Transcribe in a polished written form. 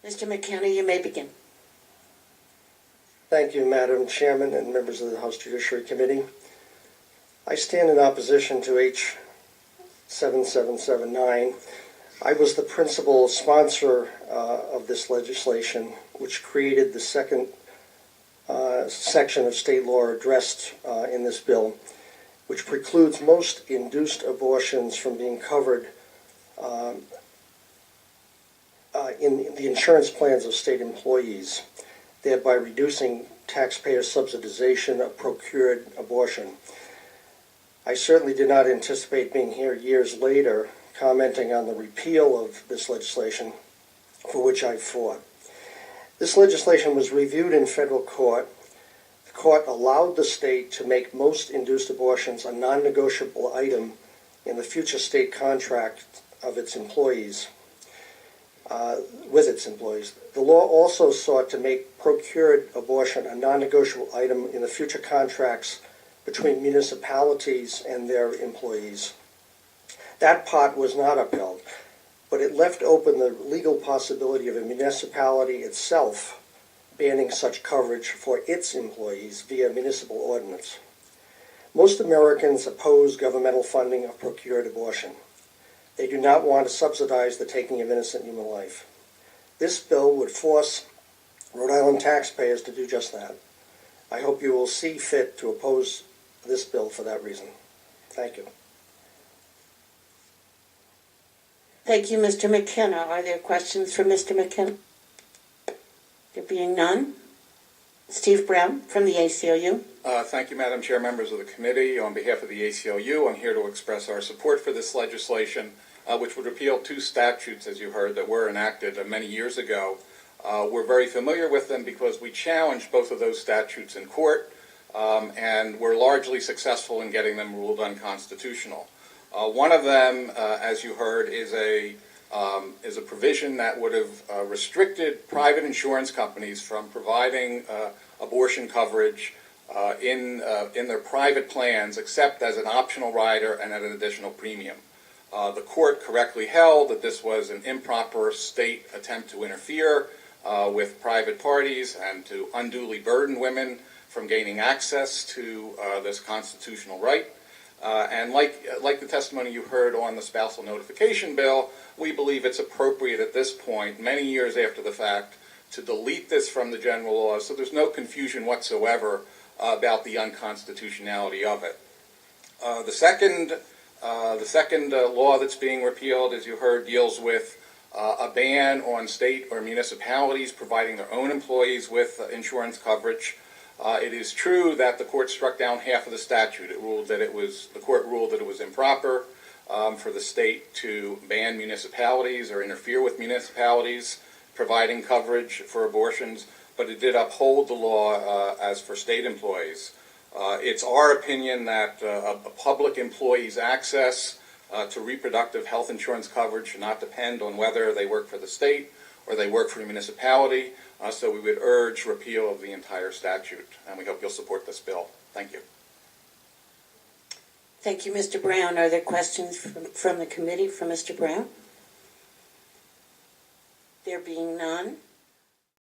Mr. McKenna, you may begin. Thank you, Madam Chairman and members of the House Judiciary Committee. I stand in opposition to H7779. I was the principal sponsor of this legislation, which created the second section of state law addressed in this bill, which precludes most induced abortions from being covered in the insurance plans of state employees, thereby reducing taxpayer subsidization of procured abortion. I certainly did not anticipate being here years later commenting on the repeal of this legislation, for which I fought. This legislation was reviewed in federal court. The court allowed the state to make most induced abortions a non-negotiable item in the future state contract of its employees, with its employees. The law also sought to make procured abortion a non-negotiable item in the future contracts between municipalities and their employees. That part was not upheld, but it left open the legal possibility of a municipality itself banning such coverage for its employees via municipal ordinance. Most Americans oppose governmental funding of procured abortion. They do not want to subsidize the taking of innocent human life. This bill would force Rhode Island taxpayers to do just that. I hope you will see fit to oppose this bill for that reason. Thank you. Thank you, Mr. McKenna. Are there questions for Mr. McKenna? There being none. Steve Brown from the ACLU. Thank you, Madam Chair, members of the committee. On behalf of the ACLU, I'm here to express our support for this legislation, which would repeal two statutes, as you heard, that were enacted many years ago. We're very familiar with them because we challenged both of those statutes in court, and were largely successful in getting them ruled unconstitutional. One of them, as you heard, is a provision that would have restricted private insurance companies from providing abortion coverage in their private plans, except as an optional rider and at an additional premium. The court correctly held that this was an improper state attempt to interfere with private parties and to unduly burden women from gaining access to this constitutional right. And like the testimony you heard on the spousal notification bill, we believe it's appropriate at this point, many years after the fact, to delete this from the general law so there's no confusion whatsoever about the unconstitutionality of it. The second law that's being repealed, as you heard, deals with a ban on state or municipalities providing their own employees with insurance coverage. It is true that the court struck down half of the statute. The court ruled that it was improper for the state to ban municipalities or interfere with municipalities providing coverage for abortions, but it did uphold the law as for state employees. It's our opinion that a public employee's access to reproductive health insurance coverage should not depend on whether they work for the state or they work for a municipality, so we would urge repeal of the entire statute, and we hope you'll support this bill. Thank you. Thank you, Mr. Brown. Are there questions from the committee for Mr. Brown? There being none,